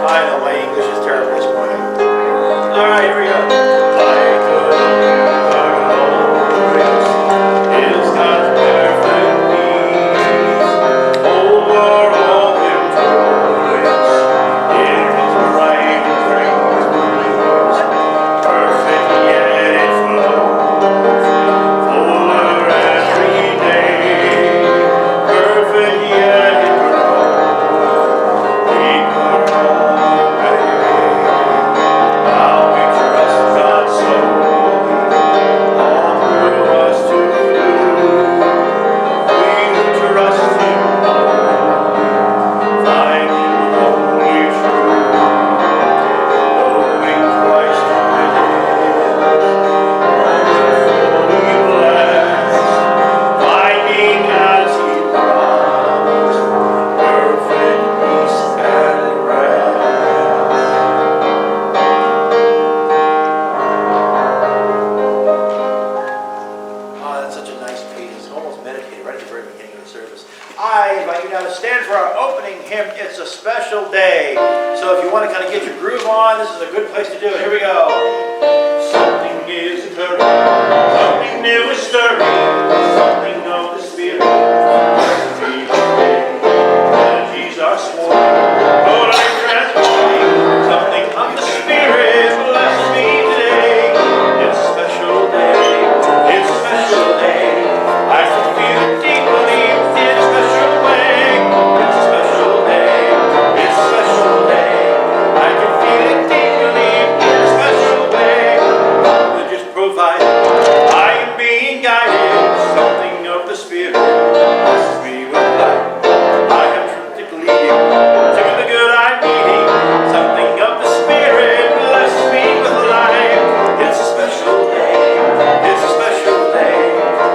I know my English is terrible this morning. All right, here we go. Like a glorious is God's perfect peace. Over all victorious in His bright and praise breeze. Perfect yet it flows, fuller every day. Perfect yet it grows, deeper all day. How we trust God solely, all through us to do. We who trust Him wholly, find Him wholly true. Knowing Christ within, fully blessed, finding as He promised, perfect peace and rest. Oh, that's such a nice piece. It's almost meditative right at the very beginning of the service. I invite you now to stand for our opening hymn, It's a Special Day. So if you want to kind of get your groove on, this is a good place to do it. Here we go. Something is occurring, something new is stirring, something of the Spirit. Energies are swarming, totally transforming, something of the Spirit. Bless me today. It's a special day. It's a special day. I can feel it deeply in a special way. It's a special day. It's a special day. I can feel it deeply in a special way. God will just provide. I am being guided. Something of the Spirit. Blesses me with life. I have truth to lead to the good I'm needing. Something of the Spirit. Bless me with life. It's a special day. It's a special day.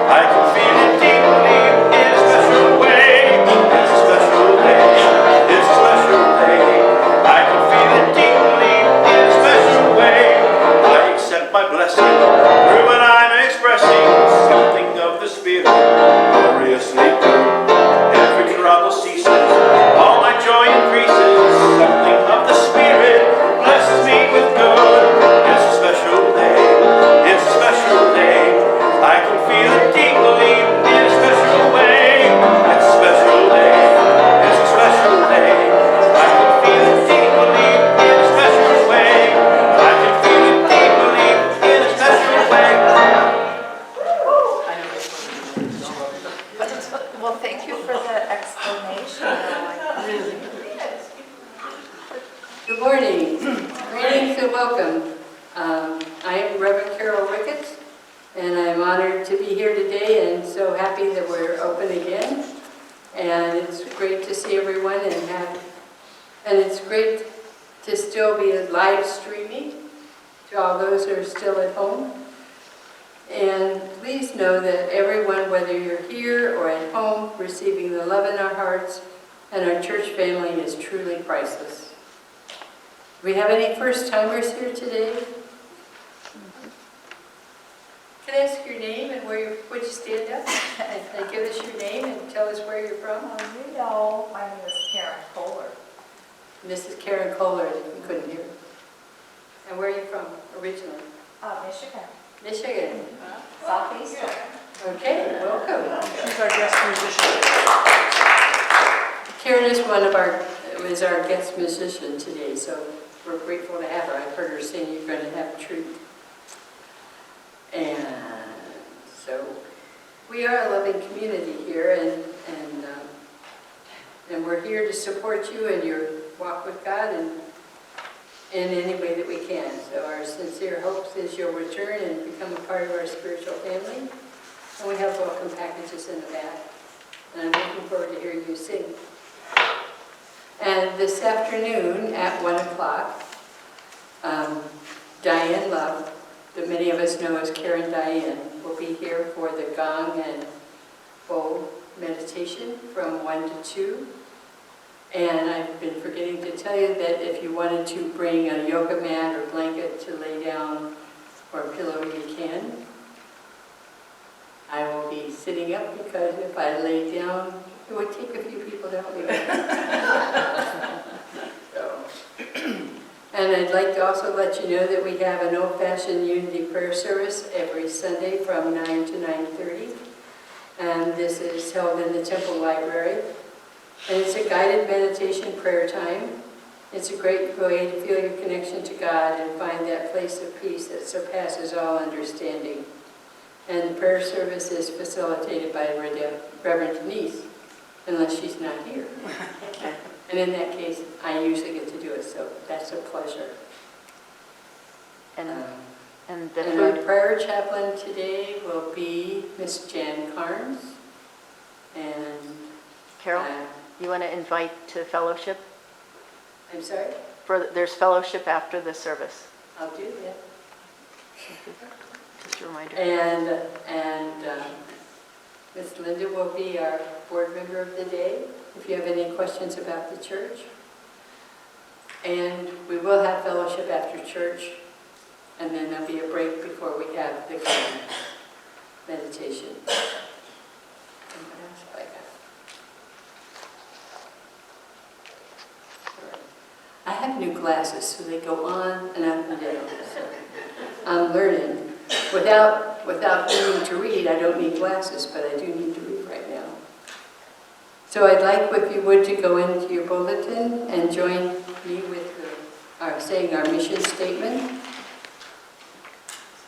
I can feel it deeply in a special way. It's a special day. It's a special day. I can feel it deeply in a special way. I accept my blessing through what I'm expressing. Something of the Spirit, gloriously good. Every trouble ceases, all my joy increases. Something of the Spirit blesses me with good. It's a special day. It's a special day. I can feel it deeply in a special way. It's a special day. It's a special day. I can feel it deeply in a special way. I can feel it deeply in a special way. Well, thank you for the explanation. Really. Good morning. Greetings and welcome. I am Reverend Carol Ricketts, and I'm honored to be here today and so happy that we're open again. And it's great to see everyone and it's great to still be live streaming to all those who are still at home. And please know that everyone, whether you're here or at home, receiving the love in our hearts and our church family is truly priceless. Do we have any first-timers here today? Can I ask your name and would you stand up and give us your name and tell us where you're from? You know, my name is Karen Kohler. Mrs. Karen Kohler, if you couldn't hear. And where are you from originally? Michigan. Michigan. Southeastern. Okay, welcome. She's our guest musician. Karen is our guest musician today, so we're grateful to have her. I've heard her sing You're Going to Have a Treat. And so we are a loving community here, and we're here to support you in your walk with God and in any way that we can. So our sincere hopes is you'll return and become a part of our spiritual family. And we have welcome packages in the back. And I'm looking forward to hearing you sing. And this afternoon at 1 o'clock, Diane Love, that many of us know as Karen Diane, will be here for the gong and bowl meditation from 1 to 2. And I've been forgetting to tell you that if you wanted to bring a yoga mat or blanket to lay down or a pillow, you can. I will be sitting up because if I lay down, it would take a few people to help me. So, And I'd like to also let you know that we have an old-fashioned unity prayer service every Sunday from 9 to 9:30. And this is held in the Temple Library. And it's a guided meditation prayer time. It's a great way to feel your connection to God and find that place of peace that surpasses all understanding. And the prayer service is facilitated by Reverend Denise, unless she's not here. And in that case, I usually get to do it, so that's a pleasure. And And the our food, prayer chaplain today will be Miss Jan Carnes. And Carol, you want to invite to fellowship? I'm sorry, There's fellowship after the service. I'll do that. Just a reminder. And Miss Linda will be our board member of the day, if you have any questions about the church. And we will have fellowship after church, and then there'll be a break before we have the meditation. And what else have I got? I have new glasses, so they go on and up and down. So I'm learning. Without needing to read, I don't need glasses, but I do need to read right now. So I'd like, if you would, to go into your bulletin and join me with saying our mission statement.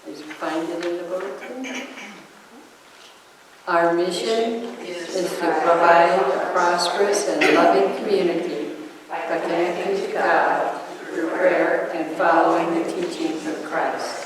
Please find it in the bulletin. Our mission is to provide a prosperous and loving community by connecting to God through prayer and following the teachings of Christ.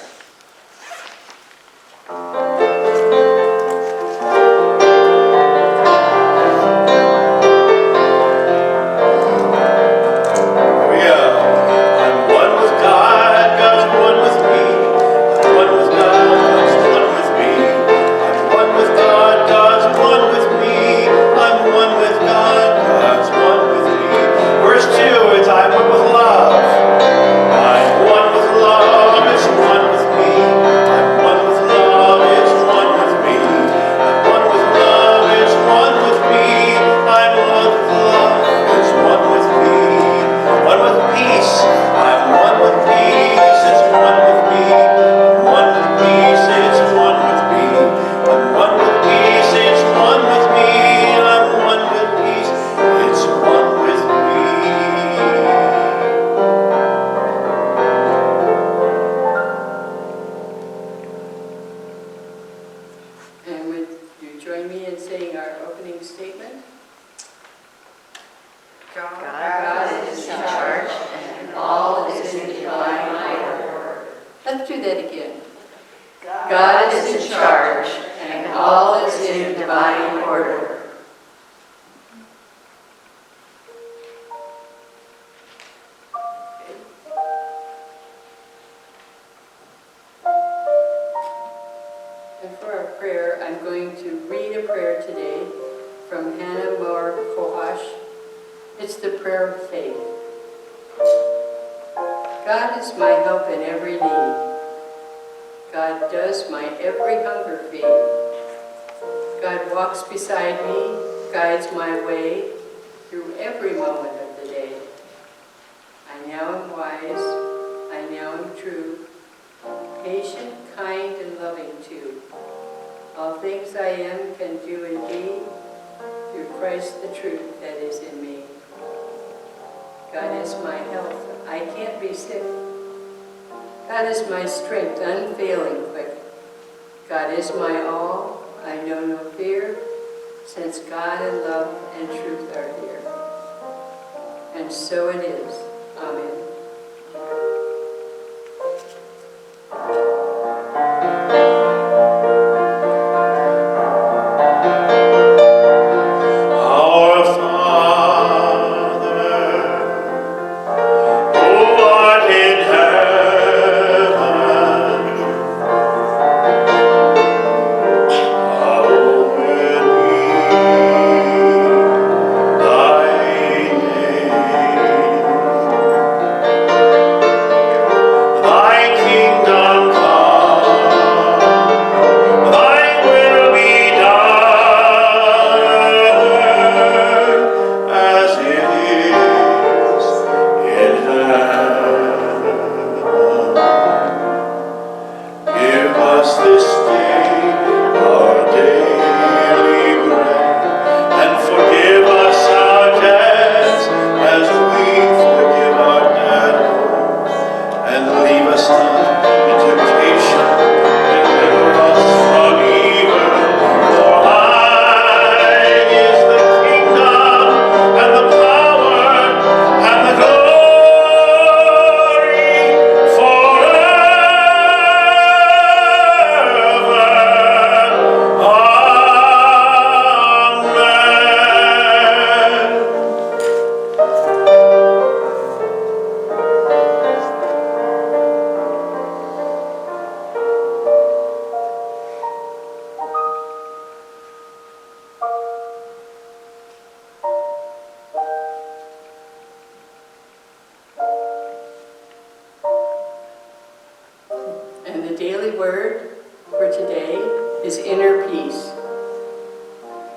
the daily word for today is inner peace.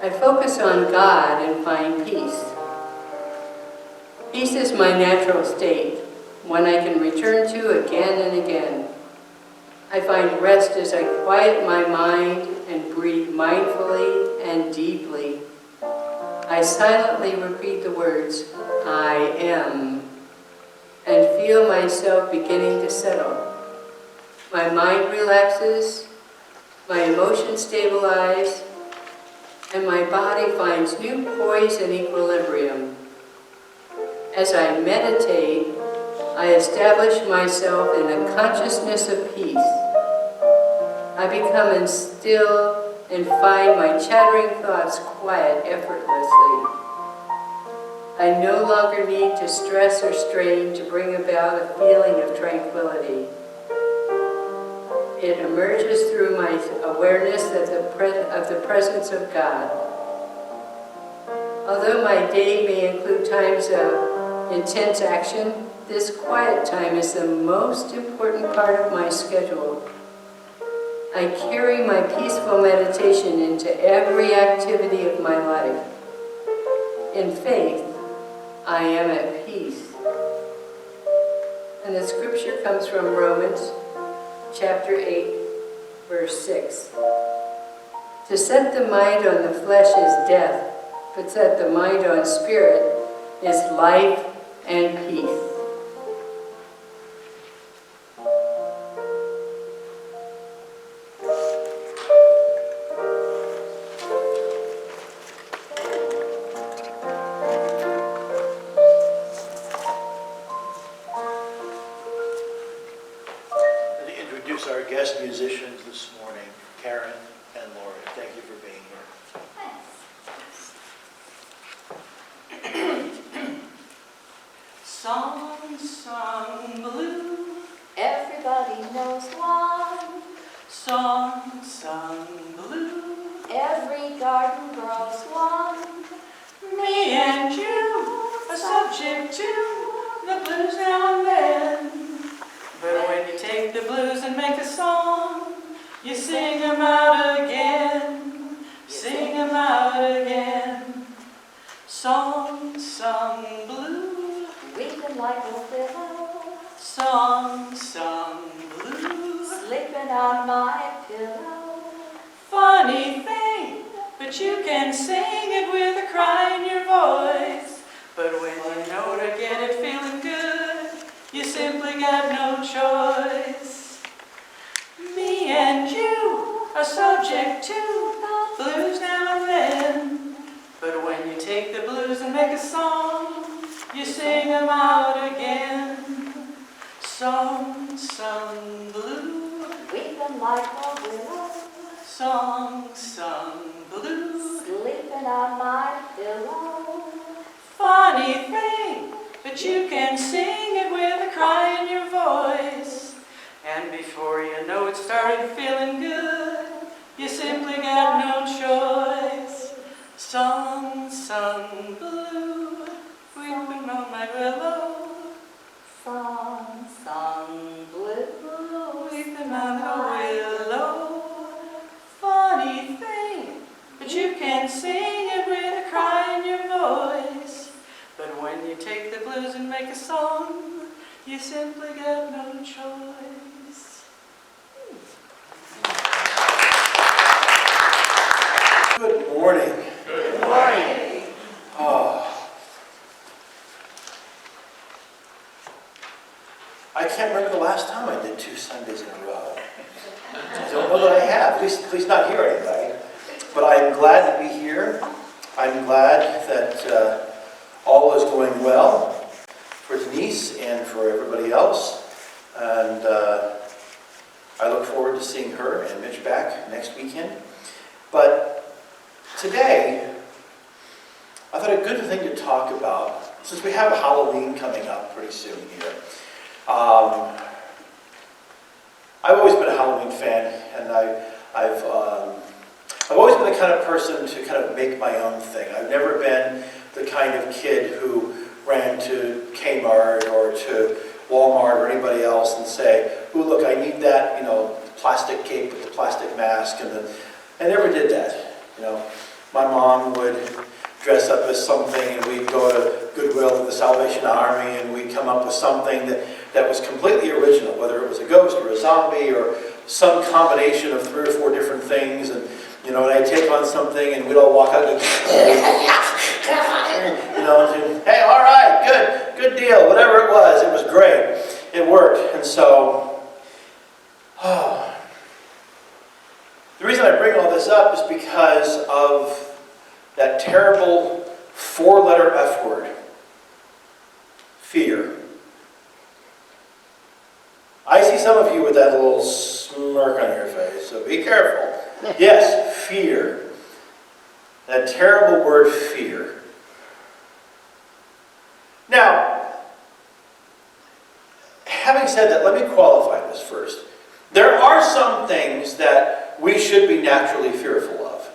I focus on God and find peace. Peace is my natural state, one I can return to again and again. I find rest as I quiet my mind and breathe mindfully and deeply. I silently repeat the words, I am, and feel myself beginning to settle. My mind relaxes, my emotions stabilize, and my body finds new poise and equilibrium. As I meditate, I establish myself in a consciousness of peace. I become still and find my chattering thoughts quiet effortlessly. I no longer need to stress or strain to bring about a feeling of tranquility. It emerges through my awareness of the presence of God. Although my day may include times of intense action, this quiet time is the most important part of my schedule. I carry my peaceful meditation into every activity of my life. In faith, I am at peace. And the scripture comes from Romans chapter 8, verse 6. To set the mind on the flesh is death, but set the mind on spirit is life and peace. To introduce our guest musicians this morning, Karen and Lori. Thank you for being here. Song sung blue, Everybody knows one. song sung blue. Every garden grows one. Me and you are subject to the blues now and then. But when you take the blues and make a song, you sing them out again, sing them out again. Song sung blue, Weeping like a willow. song sung blue. Sleeping on my pillow. Funny thing, but you can sing it with a cry in your voice. But when you know to get it feeling good, you simply got no choice. Me and you are subject to blues now and then. But when you take the blues and make a song, you sing them out again. Song sung blue, Weeping like a willow. song sung blue. Sleeping on my pillow. Funny thing, but you can sing it with a cry in your voice. And before you know it started feeling good, you simply got no choice. Song sung blue, weeping on my willow. Song sung blue. Weeping on the willow. Funny thing, but you can sing it with a cry in your voice. But when you take the blues and make a song, you simply got no choice. Good morning. Good morning. Oh. I can't remember the last time I did 2 Sundays in a row. I don't know that I have, at least not here anyway. But I'm glad to be here. I'm glad that all is going well for Denise and for everybody else. And I look forward to seeing her and Mitch back next weekend. But today, I thought a good thing to talk about, since we have Halloween coming up pretty soon here. I've always been a Halloween fan, and I've always been the kind of person to kind of make my own thing. I've never been the kind of kid who ran to Kmart or to Walmart or anybody else and say, "Ooh, look, I need that, plastic cape with the plastic mask, and I never did that. You know, my mom would dress up as something, and we'd go to Goodwill to the Salvation Army, and we'd come up with something that was completely original, whether it was a ghost or a zombie or some combination of 3 or 4 different things. And you know, and I'd take on something, and we'd all walk out and you know, and hey, all right, good deal, whatever it was great. It worked. And so, the reason I bring all this up is because of that terrible 4-letter F word, fear. I see some of you with that little smirk on your face, so be careful. Yes, fear. That terrible word, fear. Now, having said that, let me qualify this first. There are some things that we should be naturally fearful of.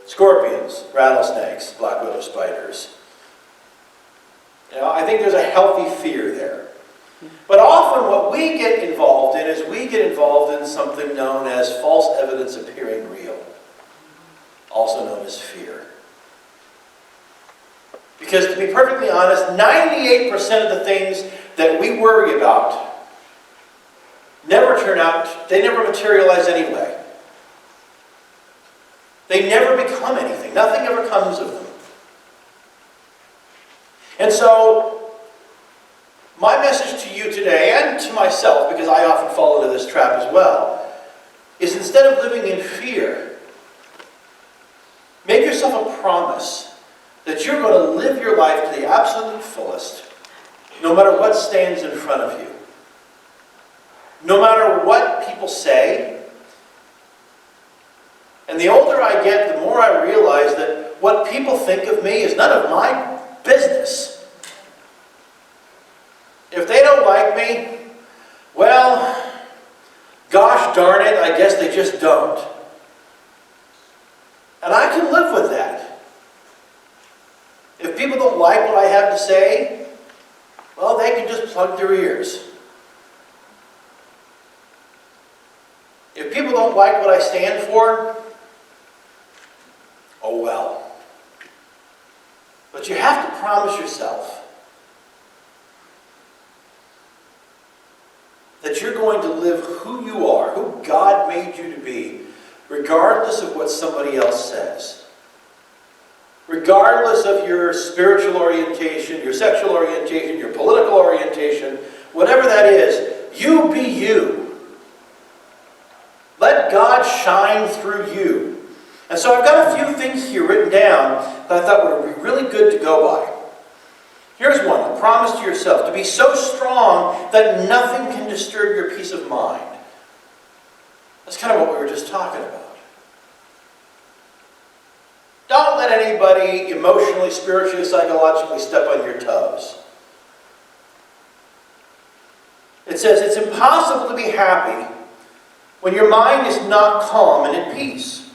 Scorpions, rattlesnakes, black widow spiders. You know, I think there's a healthy fear there. But often what we get involved in is we get involved in something known as false evidence appearing real, also known as fear. Because to be perfectly honest, 98% of the things that we worry about never turn out, they never materialize anyway. They never become anything. Nothing ever comes of them. And so, my message to you today, and to myself, because I often fall into this trap as well, is instead of living in fear, make yourself a promise that you're going to live your life to the absolute fullest, no matter what stands in front of you. No matter what people say. And the older I get, the more I realize that what people think of me is none of my business. If they don't like me, well, gosh darn it, I guess they just don't. And I can live with that. If people don't like what I have to say, well, they can just plug their ears. If people don't like what I stand for, oh well. But you have to promise yourself that you're going to live who you are, who God made you to be, regardless of what somebody else says. Regardless of your spiritual orientation, your sexual orientation, your political orientation, whatever that is, you be you. Let God shine through you. And so I've got a few things here written down that I thought would be really good to go by. Here's one, a promise to yourself, to be so strong that nothing can disturb your peace of mind. That's kind of what we were just talking about. Don't let anybody emotionally, spiritually, psychologically step on your toes. It says it's impossible to be happy when your mind is not calm and at peace.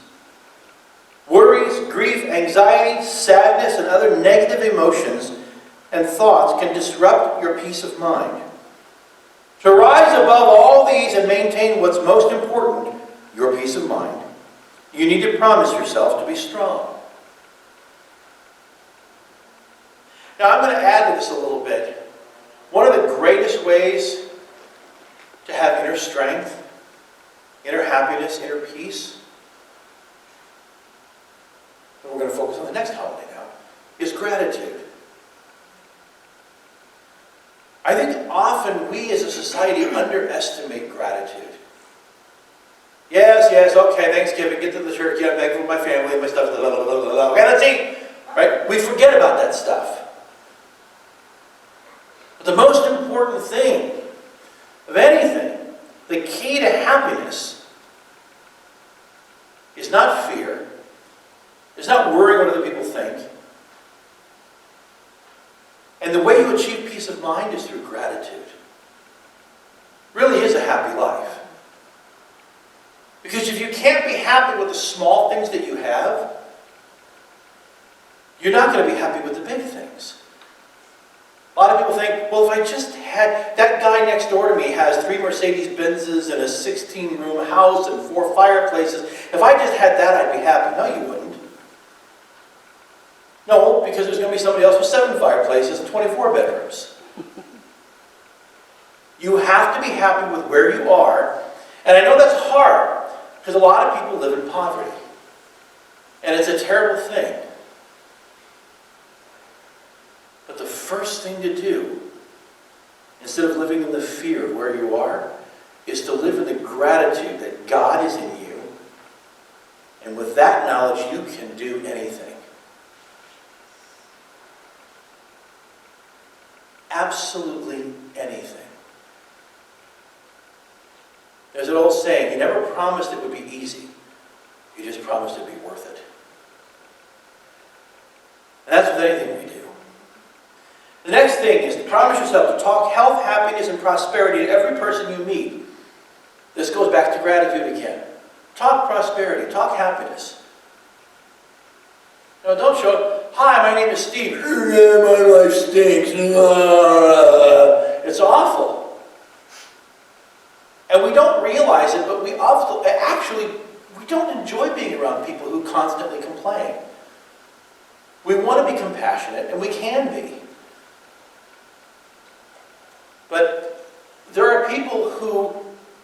Worries, grief, anxiety, sadness, and other negative emotions and thoughts can disrupt your peace of mind. To rise above all these and maintain what's most important, your peace of mind, you need to promise yourself to be strong. Now I'm going to add to this a little bit. One of the greatest ways to have inner strength, inner happiness, inner peace, and we're going to focus on the next holiday now, is gratitude. I think often we as a society underestimate gratitude. Yes, okay, Thanksgiving, get to the turkey, I'm thankful for my family and my stuff, blah, blah, blah, blah, blah. Okay, let's eat. Right? We forget about that stuff. But the most important thing of anything, the key to happiness, is not fear, is not worrying what other people think. And the way you achieve peace of mind is through gratitude. Really is a happy life. Because if you can't be happy with the small things that you have, you're not going to be happy with the big things. A lot of people think, well, if I just that guy next door to me has 3 Mercedes Benzes and a 16-room house and 4 fireplaces. If I just had that, I'd be happy. No, you wouldn't. No, because there's going to be somebody else with 7 fireplaces and 24 bedrooms. You have to be happy with where you are. And I know that's hard, because a lot of people live in poverty. And it's a terrible thing. But the first thing to do, instead of living in the fear of where you are, is to live in the gratitude that God is in you. And with that knowledge, you can do anything. Absolutely anything. There's an old saying, you never promised it would be easy. You just promised it would be worth it. And that's with anything we do. The next thing is to promise yourself to talk health, happiness, and prosperity to every person you meet. This goes back to gratitude again. Talk prosperity. Talk happiness. No, don't show, hi, my name is Steve. My life stinks. It's awful. And we don't realize it, but we don't enjoy being around people who constantly complain. We want to be compassionate, and we can be. But there are people who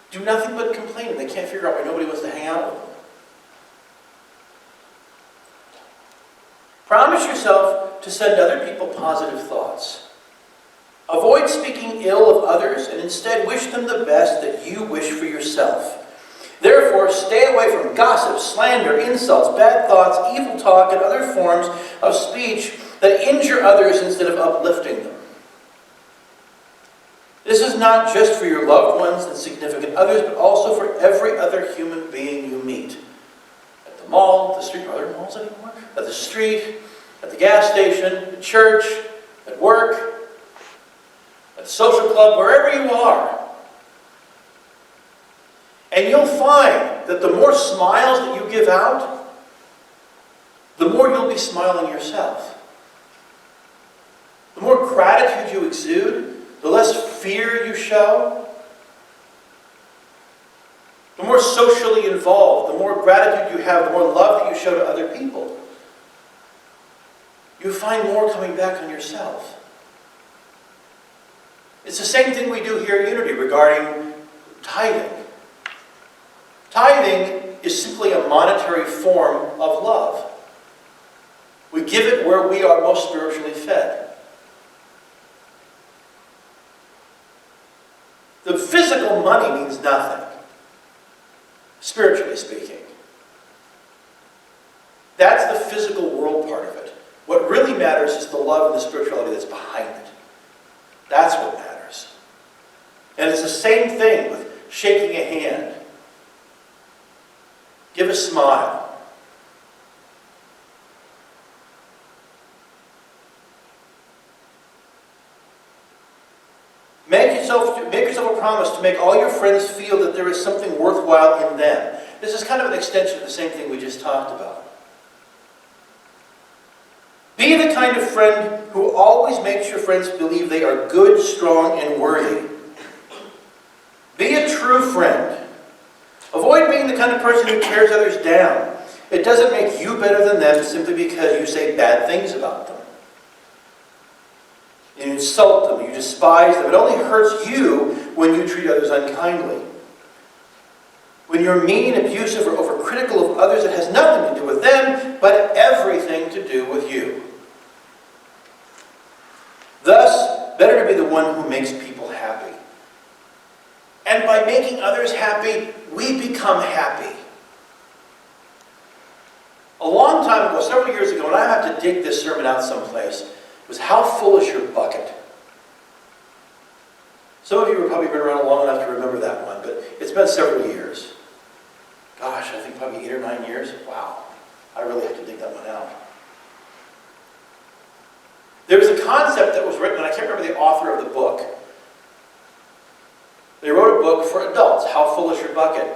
do nothing but complain, and they can't figure out why nobody wants to hang out with them. Promise yourself to send other people positive thoughts. Avoid speaking ill of others, and instead wish them the best that you wish for yourself. Therefore, stay away from gossip, slander, insults, bad thoughts, evil talk, and other forms of speech that injure others instead of uplifting them. This is not just for your loved ones and significant others, but also for every other human being you meet. At the mall, the street, are there malls anymore? At the street, at the gas station, at church, at work, at the social club, wherever you are. And you'll find that the more smiles that you give out, the more you'll be smiling yourself. The more gratitude you exude, the less fear you show. The more socially involved, the more gratitude you have, the more love that you show to other people. You find more coming back on yourself. It's the same thing we do here at Unity regarding tithing. Tithing is simply a monetary form of love. We give it where we are most spiritually fed. The physical money means nothing, spiritually speaking. That's the physical world part of it. What really matters is the love and the spirituality that's behind it. That's what matters. And it's the same thing with shaking a hand. Give a smile. Make yourself a promise to make all your friends feel that there is something worthwhile in them. This is kind of an extension of the same thing we just talked about. Be the kind of friend who always makes your friends believe they are good, strong, and worthy. Be a true friend. Avoid being the kind of person who tears others down. It doesn't make you better than them simply because you say bad things about them. You insult them, you despise them. It only hurts you when you treat others unkindly. When you're mean, abusive, or overcritical of others, it has nothing to do with them, but everything to do with you. Thus, better to be the one who makes people happy. And by making others happy, we become happy. A long time ago, several years ago, and I have to dig this sermon out someplace, was how full is your bucket? Some of you have probably been around long enough to remember that one, but it's been several years. Gosh, I think probably 8 or 9 years. Wow, I really have to dig that one out. There was a concept that was written, and I can't remember the author of the book. They wrote a book for adults, How Full Is Your Bucket?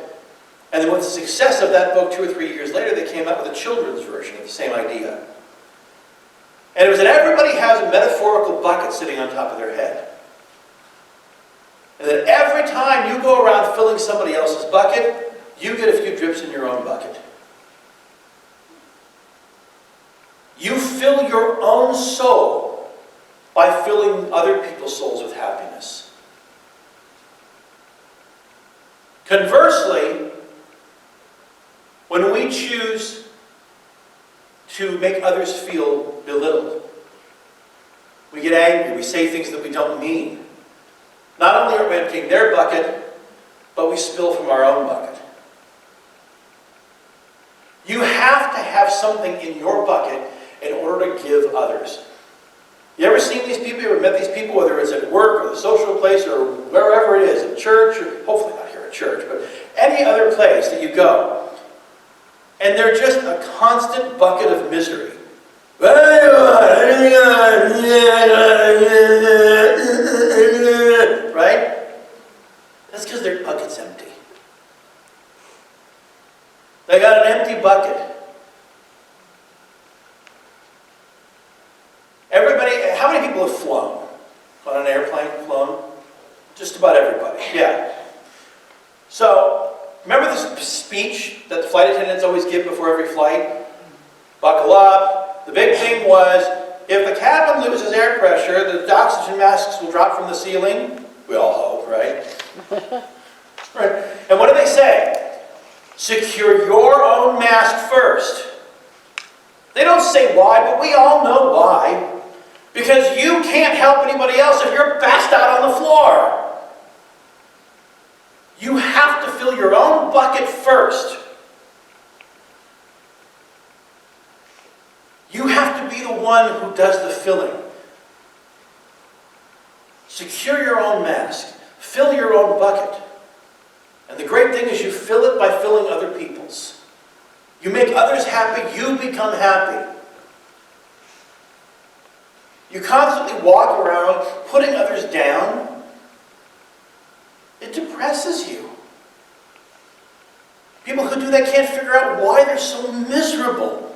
And then with the success of that book 2 or 3 years later, they came out with a children's version of the same idea. And it was that everybody has a metaphorical bucket sitting on top of their head. And that every time you go around filling somebody else's bucket, you get a few drips in your own bucket. You fill your own soul by filling other people's souls with happiness. Conversely, when we choose to make others feel belittled, we get angry, we say things that we don't mean. Not only are we emptying their bucket, but we spill from our own bucket. You have to have something in your bucket in order to give others. You ever seen these people? You ever met these people, whether it's at work or the social place or wherever it is, at church, or hopefully not here at church, but any other place that you go, and they're just a constant bucket of misery. Right? That's because their bucket's empty. They got an empty bucket. Everybody, how many people have flown? On an airplane, flown? Just about everybody, yeah. So, remember this speech that the flight attendants always give before every flight? Buckle up. The big thing was, if the cabin loses air pressure, the oxygen masks will drop from the ceiling. We all hope, right? Right. And what do they say? Secure your own mask first. They don't say why, but we all know why. Because you can't help anybody else if you're passed out on the floor. You have to fill your own bucket first. You have to be the one who does the filling. Secure your own mask. Fill your own bucket. And the great thing is you fill it by filling other people's. You make others happy, you become happy. You constantly walk around putting others down. It depresses you. People who do that can't figure out why they're so miserable.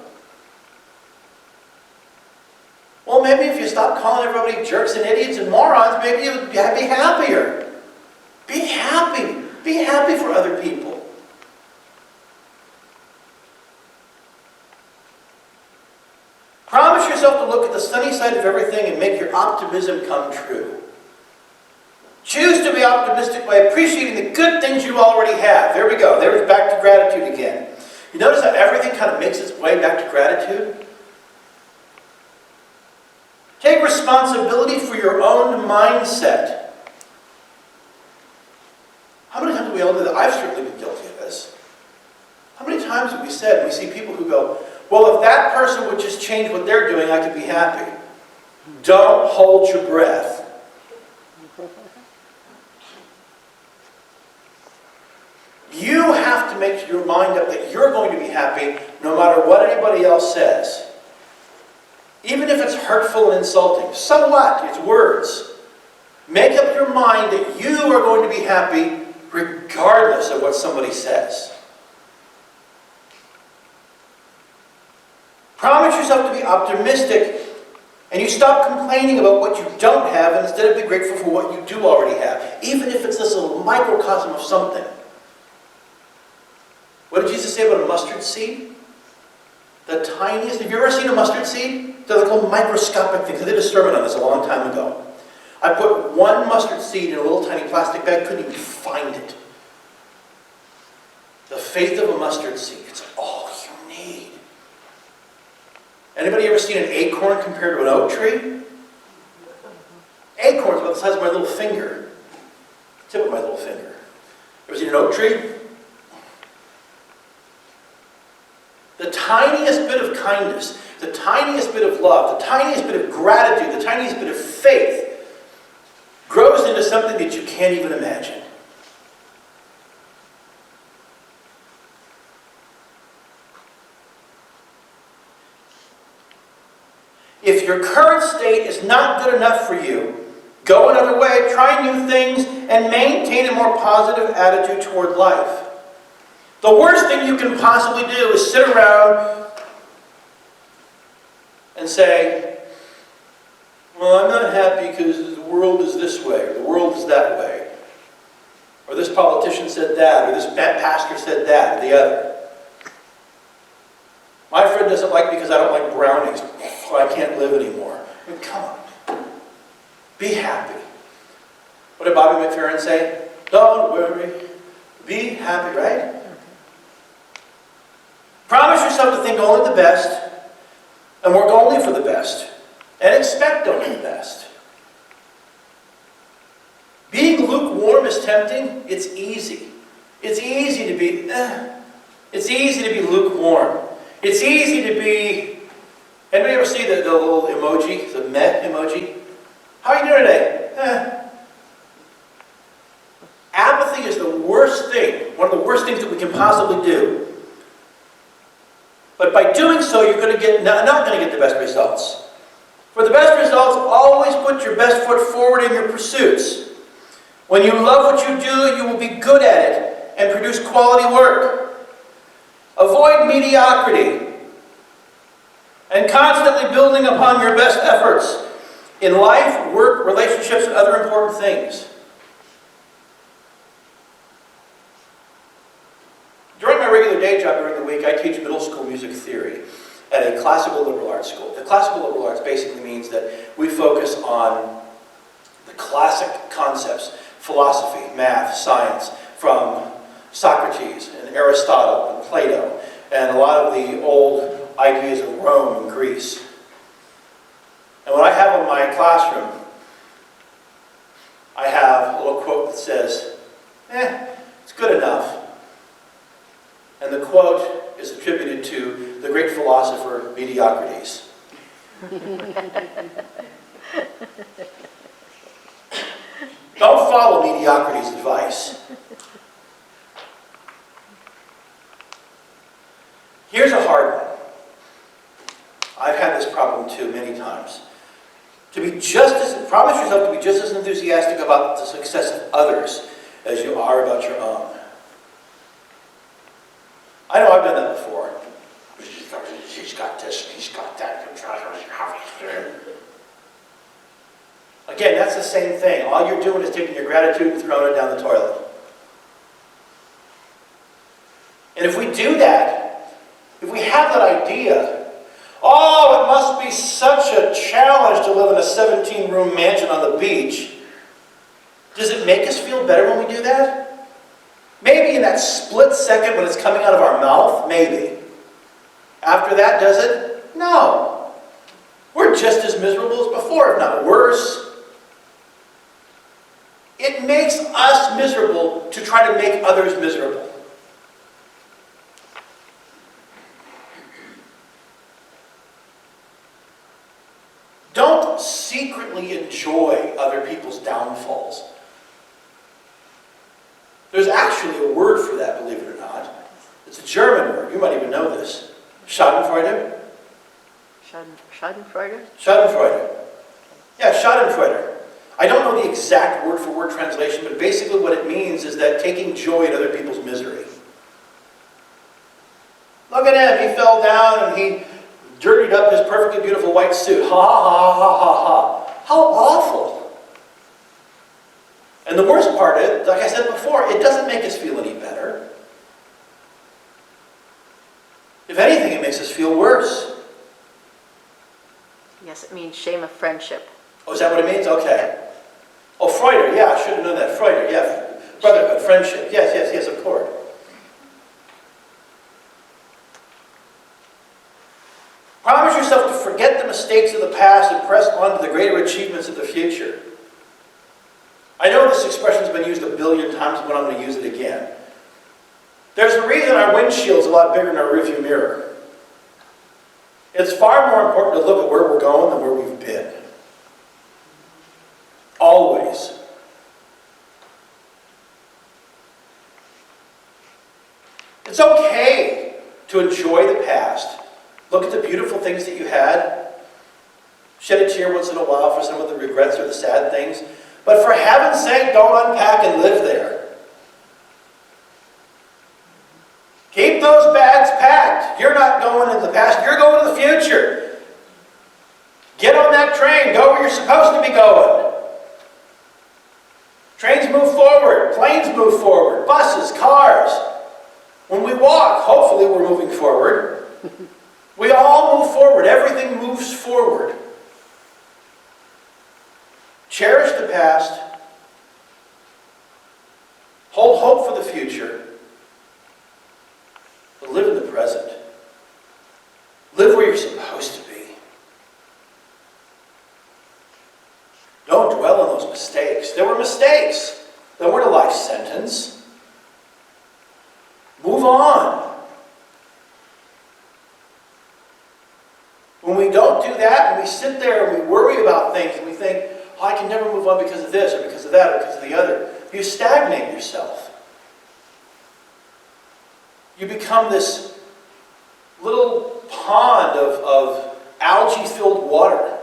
Well, maybe if you stop calling everybody jerks and idiots and morons, maybe you'd be happier. Be happy. Be happy for other people. Promise yourself to look at the sunny side of everything and make your optimism come true. Choose to be optimistic by appreciating the good things you already have. There we go. There's back to gratitude again. You notice how everything kind of makes its way back to gratitude? Take responsibility for your own mindset. How many times have we all do that? I've certainly been guilty of this. How many times have we said, we see people who go, well, if that person would just change what they're doing, I could be happy. Don't hold your breath. You have to make your mind up that you're going to be happy no matter what anybody else says. Even if it's hurtful and insulting. So what? It's words. Make up your mind that you are going to be happy regardless of what somebody says. Promise yourself to be optimistic, and you stop complaining about what you don't have, and instead of be grateful for what you do already have, even if it's this little microcosm of something. What did Jesus say about a mustard seed? The tiniest. Have you ever seen a mustard seed? They're like little microscopic things. I did a sermon on this a long time ago. I put one mustard seed in a little tiny plastic bag, couldn't even find it. The faith of a mustard seed, it's all you need. Anybody ever seen an acorn compared to an oak tree? Acorn's about the size of my little finger. Tip of my little finger. Ever seen an oak tree? The tiniest bit of kindness, the tiniest bit of love, the tiniest bit of gratitude, the tiniest bit of faith grows into something that you can't even imagine. If your current state is not good enough for you, go another way, try new things, and maintain a more positive attitude toward life. The worst thing you can possibly do is sit around and say, well, I'm not happy because the world is this way, or the world is that way. or this politician said that, or this pastor said that, or the other. My friend doesn't like me because I don't like brownies, so I can't live anymore. I mean, come on. Be happy. What did Bobby McFerrin say? Don't worry. Be happy, right? Promise yourself to think only the best, and work only for the best, and expect only the best. Being lukewarm is tempting. It's easy. It's easy to be, it's easy to be lukewarm. It's easy to be, anybody ever see the little emoji, the meh emoji? How are you doing today? Apathy is the worst thing, one of the worst things that we can possibly do. But by doing so, you're going to get not going to get the best results. For the best results, always put your best foot forward in your pursuits. When you love what you do, you will be good at it and produce quality work. Avoid mediocrity and constantly building upon your best efforts in life, work, relationships, and other important things. During my regular day job during the week, I teach middle school music theory at a classical liberal arts school. The classical liberal arts basically means that we focus on the classic concepts, philosophy, math, science, from Socrates and Aristotle and Plato, and a lot of the old ideas of Rome and Greece. And what I have in my classroom, I have a little quote that says, it's good enough. And the quote is attributed to the great philosopher Mediocrities. Don't follow mediocrity's advice. Here's a hard one. I've had this problem too many times. Promise yourself to be just as enthusiastic about the success of others as you are about your own. I know I've done that before. She's got this, he's got that. Again, that's the same thing. All you're doing is taking your gratitude and throwing it down the toilet. And if we do that, if we have that idea, oh, it must be such a challenge to live in a 17-room mansion on the beach. Does it make us feel better when we do that? Maybe in that split second when it's coming out of our mouth, maybe. After that, does it? No. We're just as miserable as before, if not worse. It makes us miserable to try to make others miserable. Don't secretly enjoy other people's downfalls. There's actually a word for that, believe it or not. It's a German word. You might even know this. Schadenfreude? Schadenfreude? Schadenfreude. Yeah, Schadenfreude. I don't know the exact word-for-word translation, but basically what it means is that taking joy in other people's misery. Look at him. He fell down and he dirtied up his perfectly beautiful white suit. Ha, ha, ha, ha, ha. How awful. And the worst part is, like I said before, it doesn't make us feel any better. If anything, it makes us feel worse. Yes, it means shame of friendship. Oh, is that what it means? Okay. Oh, Freude. Yeah, I should have known that. Freude. Yeah. Brotherhood, friendship. Yes, of course. Promise yourself to forget the mistakes of the past and press on to the greater achievements of the future. I know this expression has been used a billion times, but I'm going to use it again. There's a reason our windshield's a lot bigger than our rearview mirror. It's far more important to look at where we're going than where we've been. Always. It's okay to enjoy the past. Look at the beautiful things that you had. Shed a tear once in a while for some of the regrets or the sad things. But for heaven's sake, don't unpack and live there. Keep those bags packed. You're not going in the past, you're going to the future. Get on that train, go where you're supposed to be going. Trains move move forward. Planes move forward. Buses, cars. When we walk, hopefully we're moving forward. We all move forward. Everything moves forward. Cherish the past. Hold hope for the future. But live in the present. Live where you're supposed to be. Don't dwell on those mistakes. There were mistakes. They weren't a life sentence. Move on. When we don't do that, and we sit there and we worry about things, and we think, oh, I can never move on because of this, or because of that, or because of the other, you stagnate yourself. You become this little pond of algae-filled water.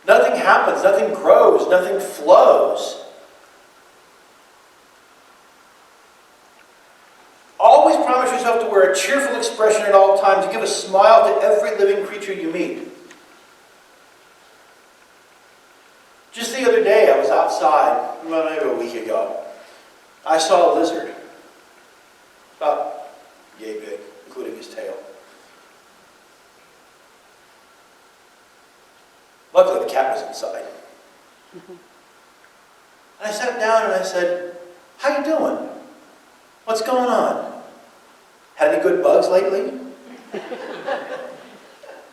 Nothing happens, nothing grows, nothing flows. Always promise yourself to wear a cheerful expression at all times, to give a smile to every living creature you meet. Just the other day, I was outside, well, maybe a week ago. I saw a lizard, about yay big, including his tail. Luckily, the cat was inside. And I sat down and I said, how you doing? What's going on? Had any good bugs lately?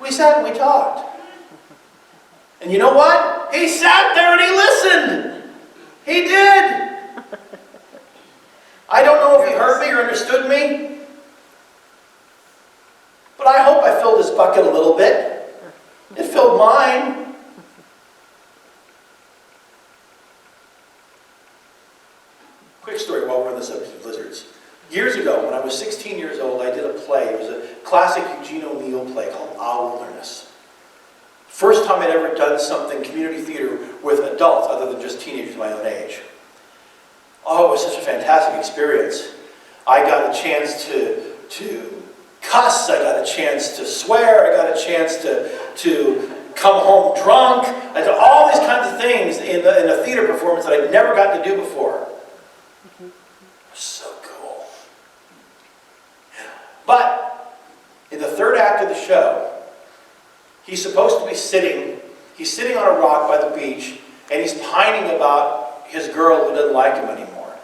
We sat and we talked. And you know what? He sat there and he listened. He did. I don't know if he heard me or understood me, but I hope I filled his bucket a little bit. It filled mine. Quick story while we're on the subject of lizards. Years ago, when I was 16 years old, I did a play. It was a classic Eugene O'Neill play called Our Wilderness. First time I'd ever done something community theater with adults other than just teenagers my own age. Oh, it was such a fantastic experience. I got a chance to cuss, I got a chance to swear, I got a chance to come home drunk. I did all these kinds of things in a theater performance that I'd never gotten to do before. It was so cool. But in the third act of the show, he's supposed to be he's sitting on a rock by the beach, and he's pining about his girl who doesn't like him anymore.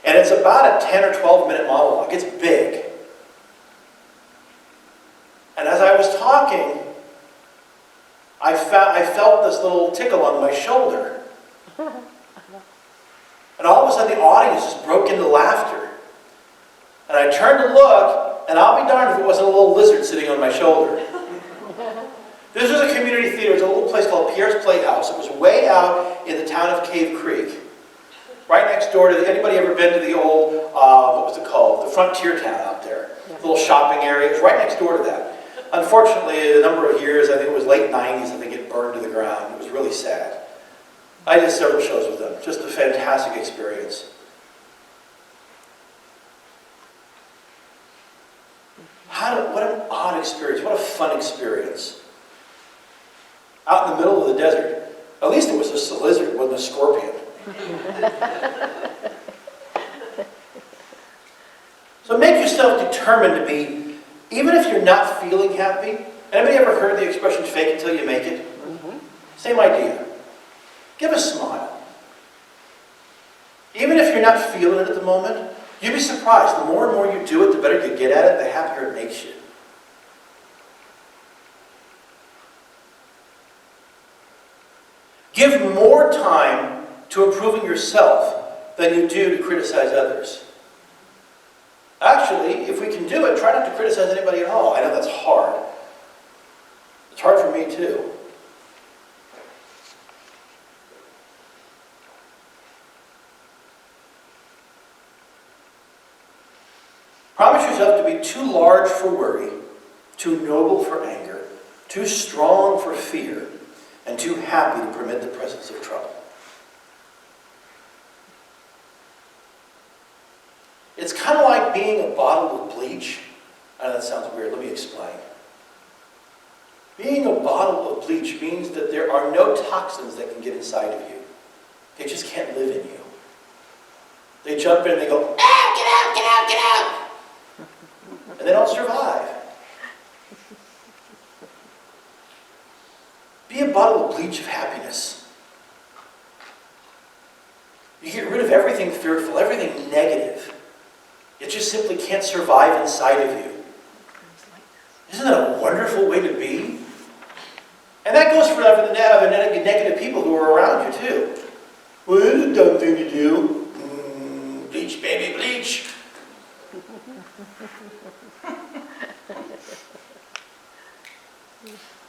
And it's about a 10 or 12 minute monologue. It's big. And as I was talking, I felt this little tickle on my shoulder. And all of a sudden the audience just broke into laughter. And I turned to look, and I'll be darned if it wasn't a little lizard sitting on my shoulder. This was a community theater. It was a little place called Pierre's Playhouse. It was way out in the town of Cave Creek. Right next door to, anybody ever been to the old, what was it called? The Frontier Town out there. Yeah. Little shopping area. It was right next door to that. Unfortunately, a number of years, I think it was late 90s, I think it burned to the ground. It was really sad. I did several shows with them. Just a fantastic experience. What an odd experience. What a fun experience. Out in the middle of the desert. At least it was just a lizard, it wasn't a scorpion. So make yourself determined to be, even if you're not feeling happy. Anybody ever heard the expression, fake it till you make it? Mm-hmm. Same idea. Give a smile. Even if you're not feeling it at the moment, you'd be surprised. The more and more you do it, the better you get at it, the happier it makes you. Give more time to improving yourself than you do to criticize others. Actually, if we can do it, try not to criticize anybody at all. I know that's hard. It's hard for me too. Promise yourself to be too large for worry, too noble for anger, too strong for fear, and too happy to permit the presence of trouble. It's kind of like being a bottle of bleach. I know that sounds weird. Let me explain. Being a bottle of bleach means that there are no toxins that can get inside of you. They just can't live in you. They jump in and they go, ah, get out, get out, get out! And they don't survive. Be a bottle of bleach of happiness. You get rid of everything fearful, everything negative. It just simply can't survive inside of you. Isn't that a wonderful way to be? And that goes for the negative people who are around you too. Well, it's a dumb thing to do. Bleach, baby, bleach.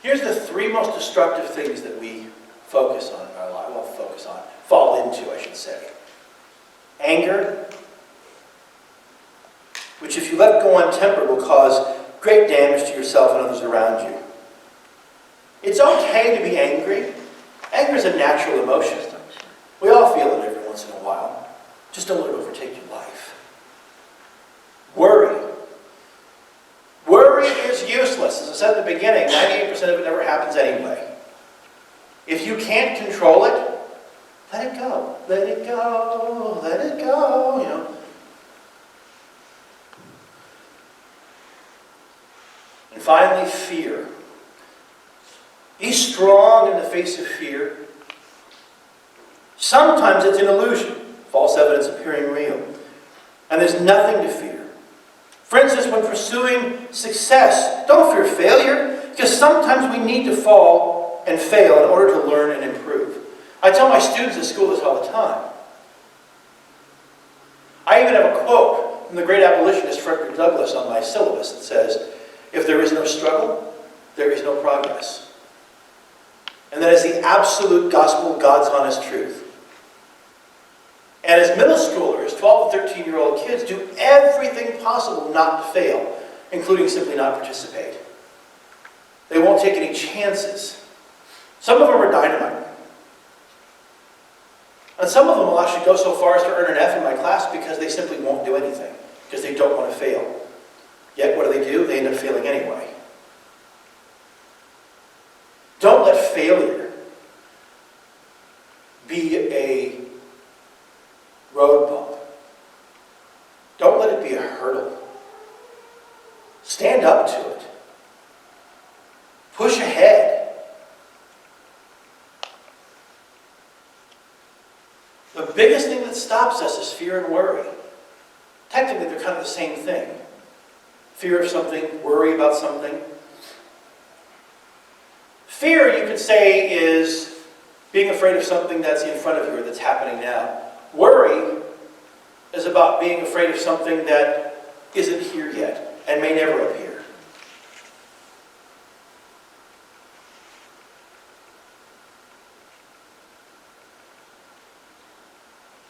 Here's the 3 most destructive things that we focus on in our life. Well, fall into, I should say. Anger, which if you let go untempered will cause great damage to yourself and others around you. It's okay to be angry. Anger is a natural emotion. We all feel it every once in a while. Just don't let it overtake your life. Worry. Worry is useless. As I said at the beginning, 98% of it never happens anyway. If you can't control it, let it go. Let it go. Let it go. You know. And finally, fear. Be strong in the face of fear. Sometimes it's an illusion, false evidence appearing real. And there's nothing to fear. For instance, when pursuing success, don't fear failure, because sometimes we need to fall and fail in order to learn and improve. I tell my students at school this all the time. I even have a quote from the great abolitionist Frederick Douglass on my syllabus that says, "If there is no struggle, there is no progress." And that is the absolute gospel of God's honest truth. And as middle schoolers, 12 to 13-year-old kids do everything possible not to fail, including simply not participate. They won't take any chances. Some of them are dynamite. And some of them will actually go so far as to earn an F in my class because they simply won't do anything, because they don't want to fail. Yet what do? They end up failing anyway. Don't let failure be a road bump. Don't let it be a hurdle. Stand up to it. Push ahead. The biggest thing that stops us is fear and worry. Technically, they're kind of the same thing. Fear of something, worry about something. Fear, you could say, is being afraid of something that's in front of you or that's happening now. Worry is about being afraid of something that isn't here yet and may never appear.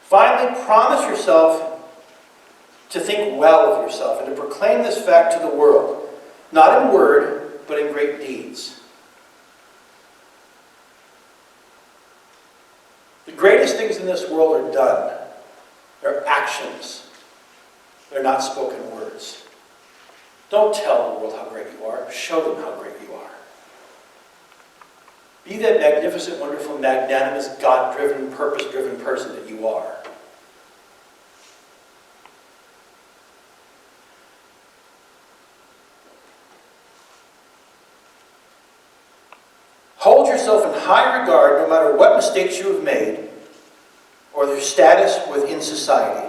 Finally, promise yourself to think well of yourself and to proclaim this fact to the world, not in word, but in great deeds. The greatest things in this world are done. They're actions. They're not spoken words. Don't tell the world how great you are. Show them how great you are. Be that magnificent, wonderful, magnanimous, God-driven, purpose-driven person that you are. Hold yourself in high regard no matter what mistakes you have made or their status within society.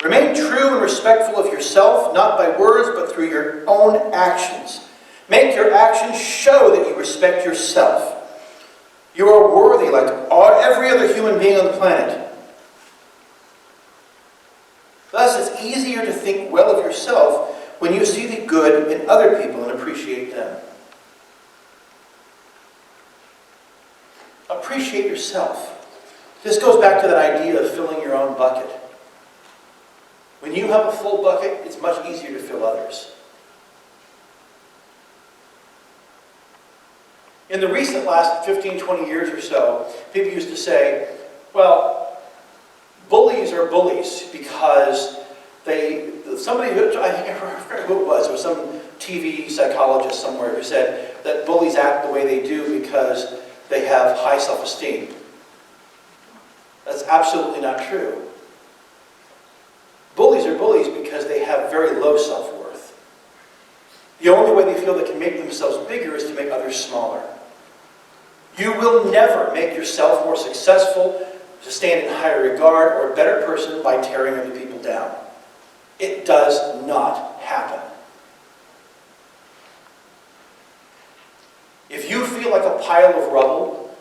Remain true and respectful of yourself, not by words, but through your own actions. Make your actions show that you respect yourself. You are worthy like every other human being on the planet. Thus, it's easier to think well of yourself when you see the good in other people and appreciate them. Appreciate yourself. This goes back to that idea of filling your own bucket. When you have a full bucket, it's much easier to fill others. In the recent last 15, 20 years or so, people used to say, well, bullies are bullies because somebody, I forget who it was, some TV psychologist somewhere who said that bullies act the way they do because they have high self-esteem. That's absolutely not true. Bullies are bullies because they have very low self-worth. The only way they feel they can make themselves bigger is to make others smaller. You will never make yourself more successful, to stand in higher regard, or a better person by tearing other people down. It does not happen. If you feel like a pile of rubble,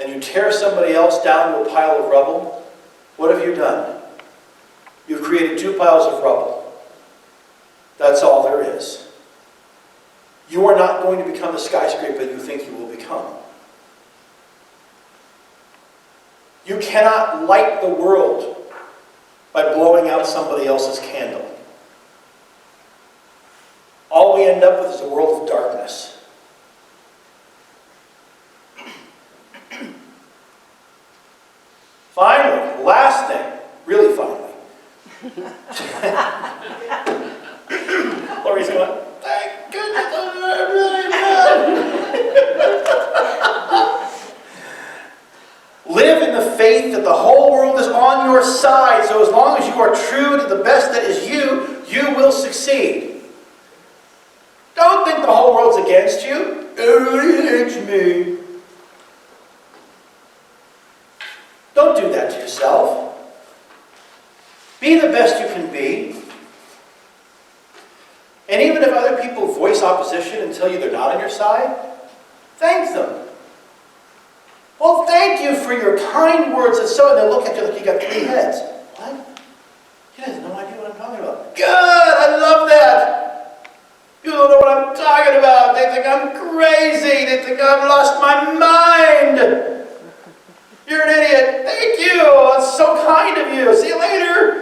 and you tear somebody else down to a pile of rubble, what have you done? You've created two piles of rubble. That's all there is. You are not going to become the skyscraper you think you will become. You cannot light the world by blowing out somebody else's candle. All we end up with is a world of darkness. Finally, last thing, really finally. Lori's going, thank goodness I'm really bad. Live in the faith that the whole world is on your side, so as long as you are true to the best that is you, you will succeed. Don't think the whole world's against you. Everybody hates me. Don't do that to yourself. Be the best you can be. And even if other people voice opposition and tell you they're not on your side, thank them. Well, thank you for your kind words. And so they look at you like you got three heads. What? He has no idea what I'm talking about. Good! I love that! You don't know what I'm talking about. They think I'm crazy. They think I've lost my mind. You're an idiot. Thank you. That's so kind of you. See you later.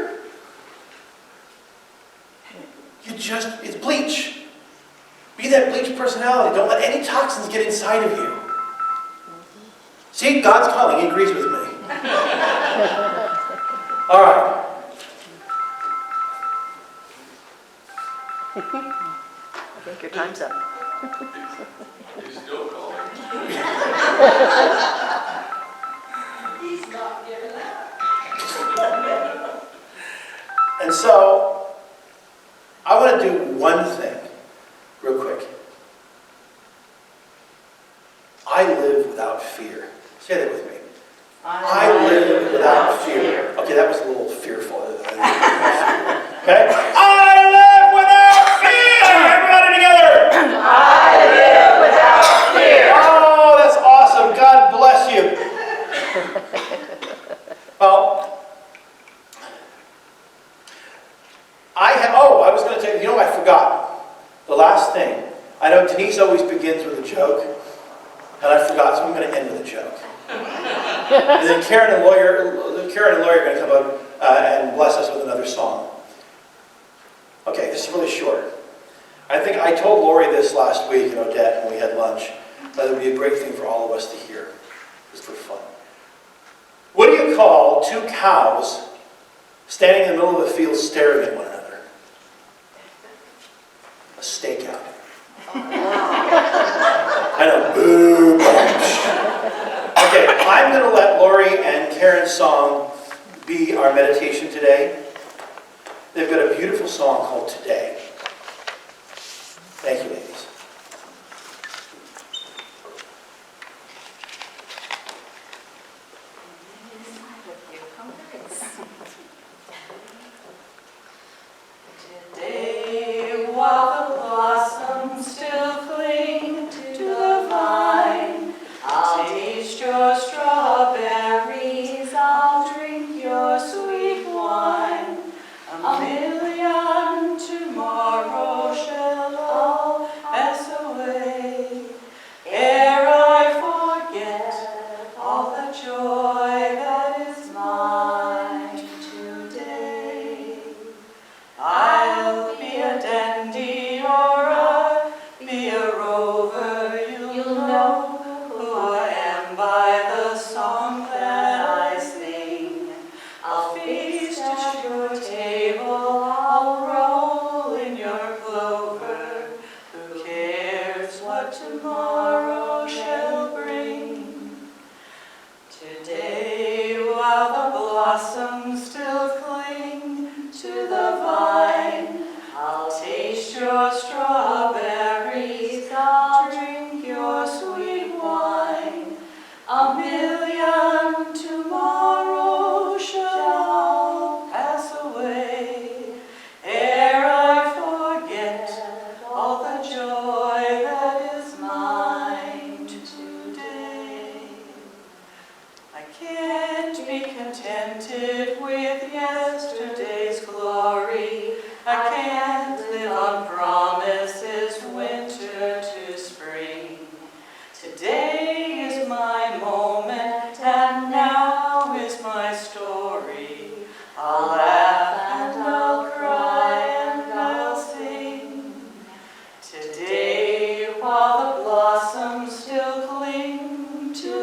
It's bleach. Be that bleach personality. Don't let any toxins get inside of you. See, God's calling. He agrees with me. All right. I think your time's up. He's still calling. He's not giving up. And so, I want to do one thing, real quick. I live without fear. Say that with me. I live without fear. Okay, that was a little fearful. Okay? I live without fear! Everybody together! I live without fear. Oh, that's awesome. God bless you. Well, I was going to tell you, I forgot. The last thing. I know Denise always begins with a joke, and I forgot, so I'm going to end with a joke. And then Karen and Lawyer are going to come up and bless us with another song. Okay, this is really short. I think I told Lori this last week in Odette when we had lunch, that it would be a great thing for all of us to hear, just for fun. What do you call two cows standing in the middle of the field staring at one another? A stakeout. I know. Boo. Okay, I'm going to let Lori and Karen's song be our meditation today. They've got a beautiful song called Today. Thank you, ladies. Today, while the blossoms still cling to the vine, I'll taste your strawberries, I'll drink your sweet wine. A million tomorrow shall all pass away, ere I forget all the joy that is mine today. I'll be a dandy or I'll be a rover, you'll know who I am by the song that I sing. I'll feast at your table, I'll roll in your clover, blossoms still cling to the vine. I'll taste your strawberries, I'll drink your sweet wine. A million tomorrows shall pass away ere I forget all the joy that is mine today. I can't be contented with yesterday's glory. I can't live on promises, winter to spring. Today is my moment, and now is my story. I'll laugh and I'll cry and I'll sing. Today, while the blossoms still cling to